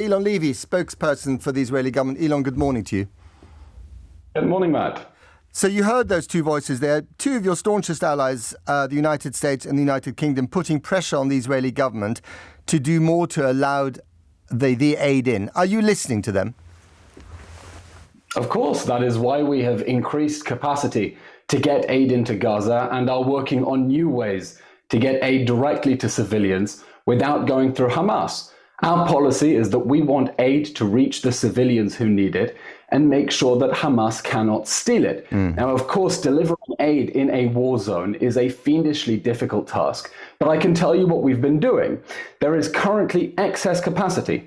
Eylon Levy, spokesperson for the Israeli government. Eylon, good morning to you. Good morning, Matt. So you heard those two voices there, two of your staunchest allies, the United States and the United Kingdom, putting pressure on the Israeli government to do more to allow the aid in. Are you listening to them? Of course, that is why we have increased capacity to get aid into Gaza and are working on new ways to get aid directly to civilians without going through Hamas. Our policy is that we want aid to reach the civilians who need it and make sure that Hamas cannot steal it. Now, of course, delivering aid in a war zone is a fiendishly difficult task, but I can tell you what we've been doing. There is currently excess capacity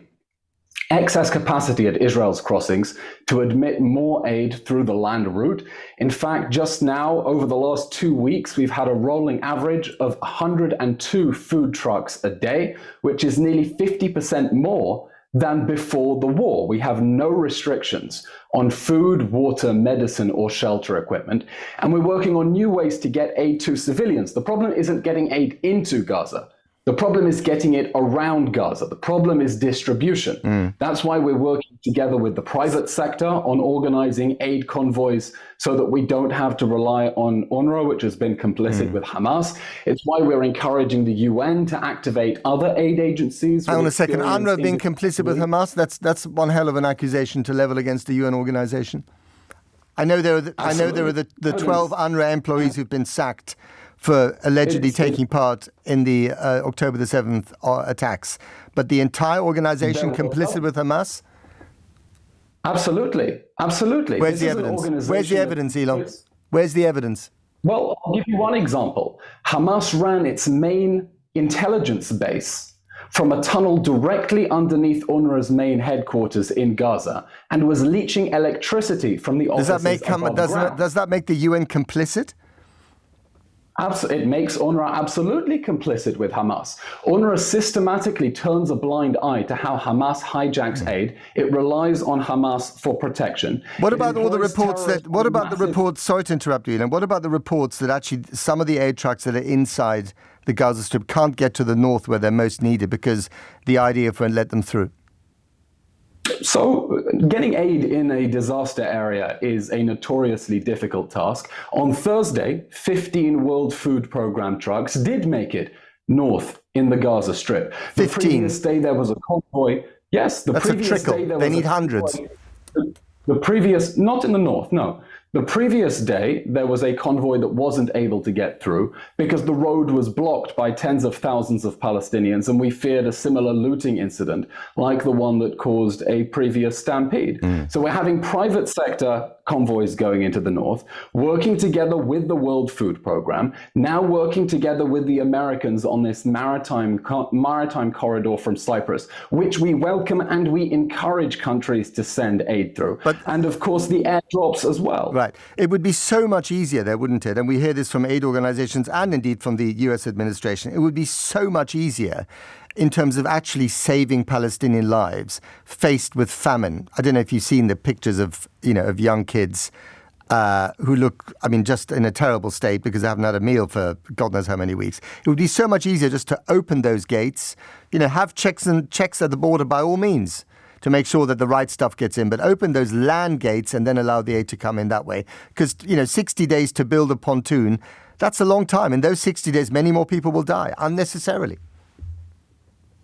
at Israel's crossings to admit more aid through the land route. In fact, just now, over the last 2 weeks, we've had a rolling average of 102 food trucks a day, which is nearly 50% more than before the war. We have no restrictions on food, water, medicine, or shelter equipment. And we're working on new ways to get aid to civilians. The problem isn't getting aid into Gaza. The problem is getting it around Gaza. The problem is distribution. That's why we're working together with the private sector on organizing aid convoys so that we don't have to rely on UNRWA, which has been complicit with Hamas. It's why we're encouraging the UN to activate other aid agencies. Hang on a second. UNRWA being complicit with Hamas, that's one hell of an accusation to level against the UN organization. I know there are the 12 UNRWA employees who've been sacked for allegedly taking part in the October the 7th attacks. But the entire organization complicit with Hamas? Absolutely. Where's the evidence? Where's the evidence, Eylon? Where's the evidence? Well, I'll give you one example. Hamas ran its main intelligence base from a tunnel directly underneath UNRWA's main headquarters in Gaza and was leaching electricity from the offices above ground. Does that make the UN complicit? It makes UNRWA absolutely complicit with Hamas. UNRWA systematically turns a blind eye to how Hamas hijacks aid. It relies on Hamas for protection. What about all the reports sorry to interrupt you, and what about the reports that actually some of the aid trucks that are inside the Gaza Strip can't get to the north where they're most needed because the IDF won't let them through? So getting aid in a disaster area is a notoriously difficult task. On Thursday, 15 World Food Programme trucks did make it north in the Gaza Strip. 15? The previous day there was a convoy. Yes, That's a trickle. They need hundreds. Not in the north, no. The previous day, there was a convoy that wasn't able to get through because the road was blocked by tens of thousands of Palestinians, and we feared a similar looting incident like the one that caused a previous stampede. So we're having private sector convoys going into the north, working together with the World Food Programme, now working together with the Americans on this maritime corridor from Cyprus, which we welcome and we encourage countries to send aid through. And of course, the airdrops as well. Right. It would be so much easier there, wouldn't it? And we hear this from aid organizations and indeed from the US administration. It would be so much easier in terms of actually saving Palestinian lives faced with famine. I don't know if you've seen the pictures of young kids who look, just in a terrible state because they haven't had a meal for God knows how many weeks. It would be so much easier just to open those gates, have checks at the border by all means, to make sure that the right stuff gets in, but open those land gates and then allow the aid to come in that way. Because, 60 days to build a pontoon, that's a long time. In those 60 days, many more people will die unnecessarily.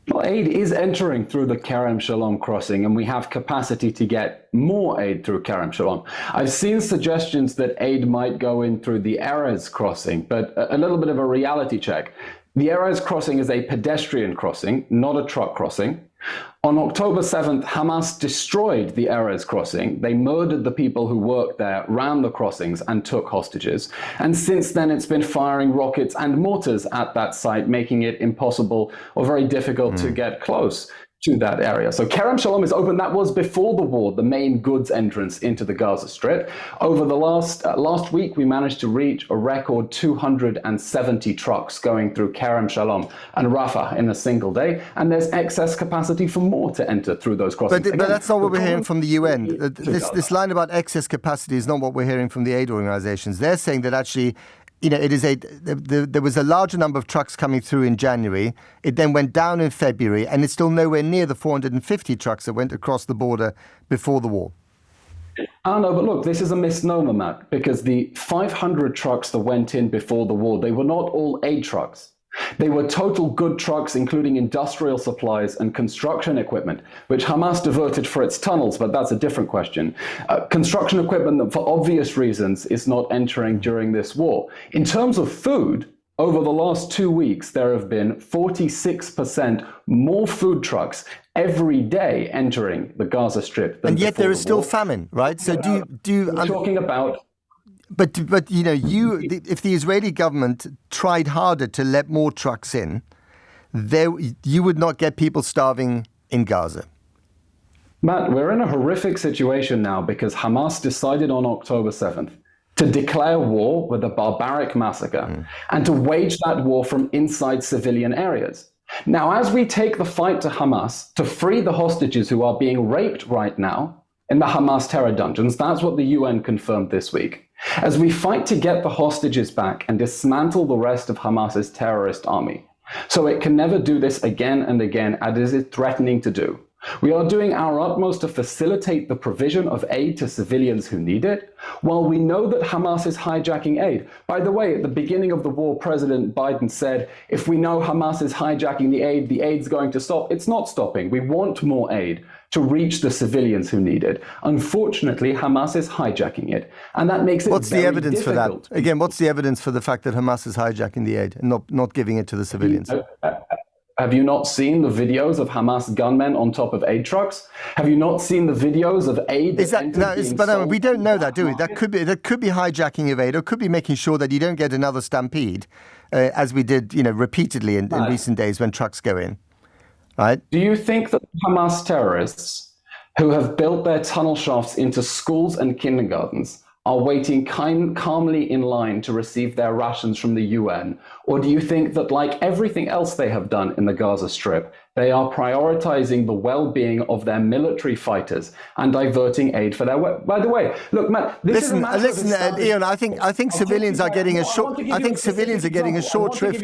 Well, aid is entering through the Kerem Shalom crossing, and we have capacity to get more aid through Kerem Shalom. I've seen suggestions that aid might go in through the Erez crossing, but a little bit of a reality check. The Erez crossing is a pedestrian crossing, not a truck crossing. On October 7th, Hamas destroyed the Erez crossing. They murdered the people who worked there, ran the crossings, and took hostages. And since then, it's been firing rockets and mortars at that site, making it impossible or very difficult to get close to that area. So Kerem Shalom is open. That was before the war, the main goods entrance into the Gaza Strip. Over the last week, we managed to reach a record 270 trucks going through Kerem Shalom and Rafah in a single day. And there's excess capacity for more to enter through those crossings. But that's not what we're hearing from the UN. This line about excess capacity is not what we're hearing from the aid organizations. They're saying that actually there was a larger number of trucks coming through in January. It then went down in February, and it's still nowhere near the 450 trucks that went across the border before the war. I know, but look, this is a misnomer, Matt, because the 500 trucks that went in before the war, they were not all aid trucks. They were total good trucks, including industrial supplies and construction equipment, which Hamas diverted for its tunnels, but that's a different question. Construction equipment that, for obvious reasons, is not entering during this war. In terms of food, over the last 2 weeks, there have been 46% more food trucks every day entering the Gaza Strip than and yet there is still war. famine, right? So We're talking about... But if the Israeli government tried harder to let more trucks in, you would not get people starving in Gaza. Matt, we're in a horrific situation now because Hamas decided on October 7th to declare war with a barbaric massacre and to wage that war from inside civilian areas. Now, as we take the fight to Hamas to free the hostages who are being raped right now in the Hamas terror dungeons, that's what the UN confirmed this week. As we fight to get the hostages back and dismantle the rest of Hamas's terrorist army, so it can never do this again and again, as it is threatening to do. We are doing our utmost to facilitate the provision of aid to civilians who need it, while we know that Hamas is hijacking aid. By the way, at the beginning of the war, President Biden said, if we know Hamas is hijacking the aid's going to stop. It's not stopping. We want more aid to reach the civilians who need it. Unfortunately, Hamas is hijacking it, and that makes it What's the evidence difficult. for that? Again, what's the evidence for the fact that Hamas is hijacking the aid and not giving it to the civilians? Have you not seen the videos of Hamas gunmen on top of aid trucks? Have you not seen the videos of aid? We don't know that, do we? That could be hijacking of aid, or could be making sure that you don't get another stampede, as we did, repeatedly in recent days when trucks go in. Right? Do you think that Hamas terrorists who have built their tunnel shafts into schools and kindergartens are waiting calmly in line to receive their rations from the UN? Or do you think that, like everything else they have done in the Gaza Strip, they are prioritizing the well-being of their military fighters and diverting aid for their work? By the way, look, Matt, listen, Eylon, I think civilians are getting a short. I think civilians are getting a short shrift,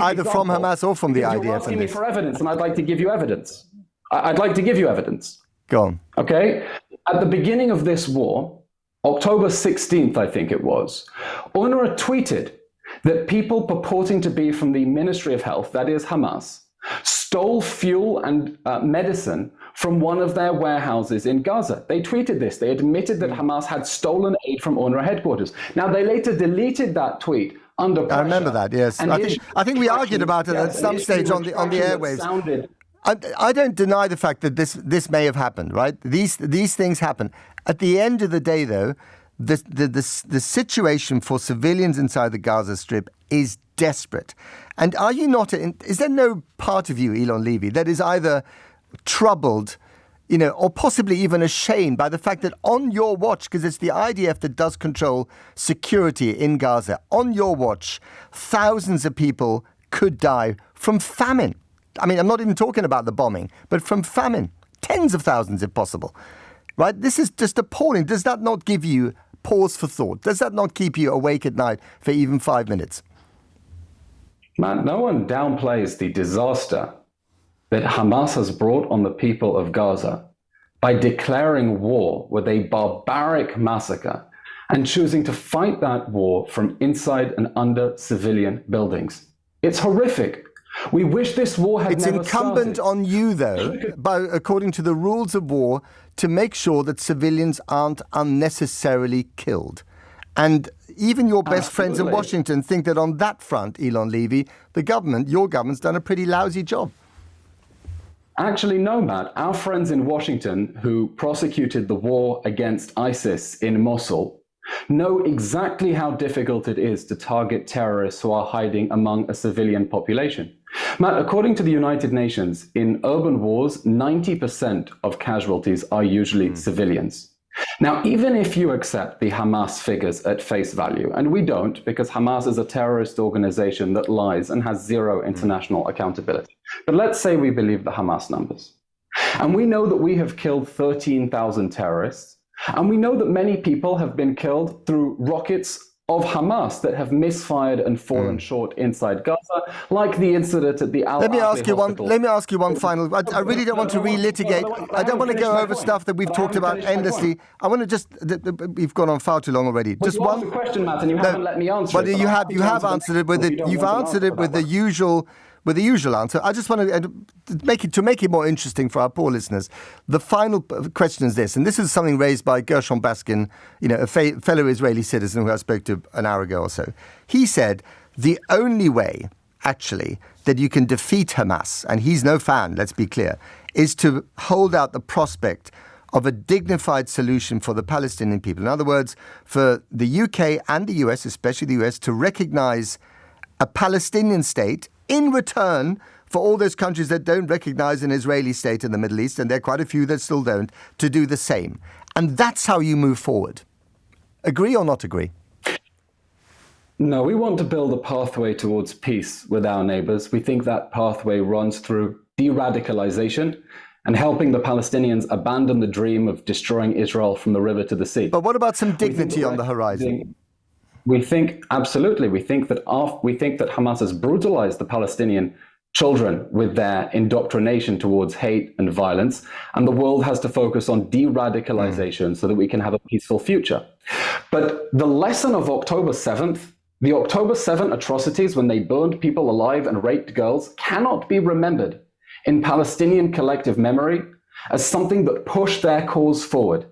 either from Hamas or from the IDF. You're asking me for evidence, and I'd like to give you evidence. I'd like to give you evidence. Go on. Okay, at the beginning of this war, October 16th, I think it was, UNRWA tweeted that people purporting to be from the Ministry of Health, that is Hamas, stole fuel and medicine from one of their warehouses in Gaza. They tweeted this. They admitted that Hamas had stolen aid from UNRWA headquarters. Now, they later deleted that tweet under pressure. I remember that, yes. I think we argued about it at some stage on the airwaves. I don't deny the fact that this may have happened, right? These things happen. At the end of the day, though, the situation for civilians inside the Gaza Strip is desperate. And are you not? Is there no part of you, Eylon Levy, that is either troubled, or possibly even ashamed by the fact that on your watch, because it's the IDF that does control security in Gaza, on your watch, thousands of people could die from famine. I mean, I'm not even talking about the bombing, but from famine. Tens of thousands, if possible. Right? This is just appalling. Does that not give you pause for thought? Does that not keep you awake at night for even 5 minutes? Man, no one downplays the disaster that Hamas has brought on the people of Gaza by declaring war with a barbaric massacre and choosing to fight that war from inside and under civilian buildings. It's horrific. We wish this war had never started. It's incumbent on you, though, according to the rules of war, to make sure that civilians aren't unnecessarily killed. And even your best friends in Washington think that on that front, Eylon Levy, your government's done a pretty lousy job. Actually, no, Matt. Our friends in Washington who prosecuted the war against ISIS in Mosul know exactly how difficult it is to target terrorists who are hiding among a civilian population. Matt, according to the United Nations, in urban wars, 90% of casualties are usually civilians. Now, even if you accept the Hamas figures at face value, and we don't, because Hamas is a terrorist organization that lies and has zero international accountability. But let's say we believe the Hamas numbers. And we know that we have killed 13,000 terrorists. And we know that many people have been killed through rockets of Hamas that have misfired and fallen short inside Gaza, like the incident at the Al-Ahli hospital. Let me ask you one final. I really don't want to relitigate. I don't want to go over stuff that we've talked about endlessly. I want to just. We've gone on far too long already. Just one. You asked the question, Matt, and you haven't let me answer it. But you have answered it with it. You've answered it with the usual. With the usual answer. I just want to make it more interesting for our poor listeners. The final question is this, and this is something raised by Gershon Baskin, a fellow Israeli citizen who I spoke to an hour ago or so. He said the only way, actually, that you can defeat Hamas, and he's no fan, let's be clear, is to hold out the prospect of a dignified solution for the Palestinian people. In other words, for the UK and the US, especially the US, to recognize a Palestinian state in return for all those countries that don't recognize an Israeli state in the Middle East, and there are quite a few that still don't, to do the same. And that's how you move forward. Agree or not agree? No, we want to build a pathway towards peace with our neighbors. We think that pathway runs through de-radicalization and helping the Palestinians abandon the dream of destroying Israel from the river to the sea. But what about some dignity on the horizon? We think, absolutely, we think that Hamas has brutalized the Palestinian children with their indoctrination towards hate and violence, and the world has to focus on de-radicalization so that we can have a peaceful future. But the lesson of October 7th, the October 7 atrocities when they burned people alive and raped girls, cannot be remembered in Palestinian collective memory as something that pushed their cause forward.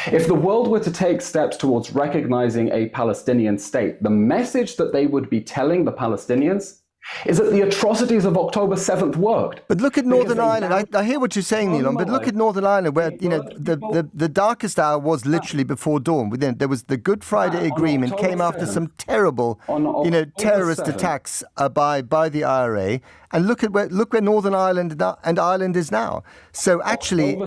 If the world were to take steps towards recognizing a Palestinian state, the message that they would be telling the Palestinians is that the atrocities of October 7th worked. But look at Northern Ireland. I hear what you're saying, Eylon, but look at Northern Ireland, where the darkest hour was literally before dawn. There was the Good Friday Agreement, came after some terrible, terrorist attacks by the IRA. And look where Northern Ireland and Ireland is now. So actually,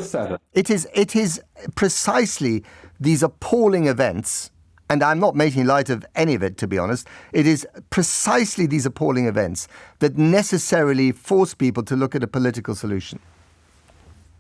it is precisely these appalling events. And I'm not making light of any of it, to be honest. It is precisely these appalling events that necessarily force people to look at a political solution.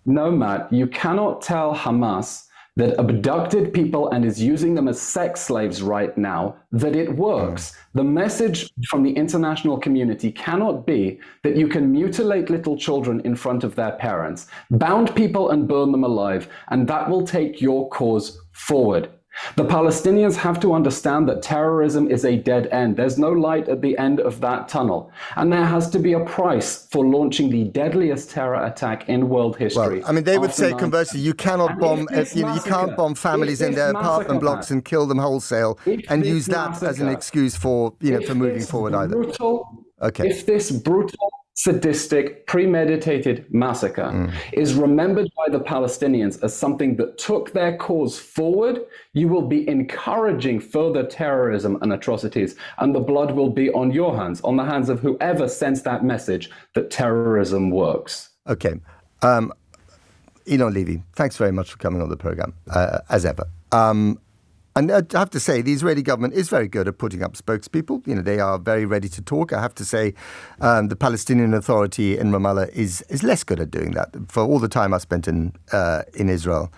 No, Matt, you cannot tell Hamas that abducted people and is using them as sex slaves right now, that it works. The message from the international community cannot be that you can mutilate little children in front of their parents, bound people and burn them alive, and that will take your cause forward. The Palestinians have to understand that terrorism is a dead end. There's no light at the end of that tunnel. And there has to be a price for launching the deadliest terror attack in world history. Well, I mean, they would say conversely, you cannot bomb, you can't bomb families in their apartment blocks and kill them wholesale and use that as an excuse for moving forward either. Okay. If this brutal, sadistic, premeditated massacre is remembered by the Palestinians as something that took their cause forward, you will be encouraging further terrorism and atrocities, and the blood will be on your hands, on the hands of whoever sends that message that terrorism works. Okay. Eylon Levy, thanks very much for coming on the program, as ever. And I have to say, the Israeli government is very good at putting up spokespeople. They are very ready to talk. I have to say, the Palestinian Authority in Ramallah is less good at doing that. For all the time I spent in Israel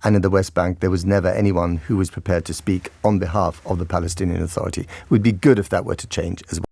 and in the West Bank, there was never anyone who was prepared to speak on behalf of the Palestinian Authority. It would be good if that were to change as well.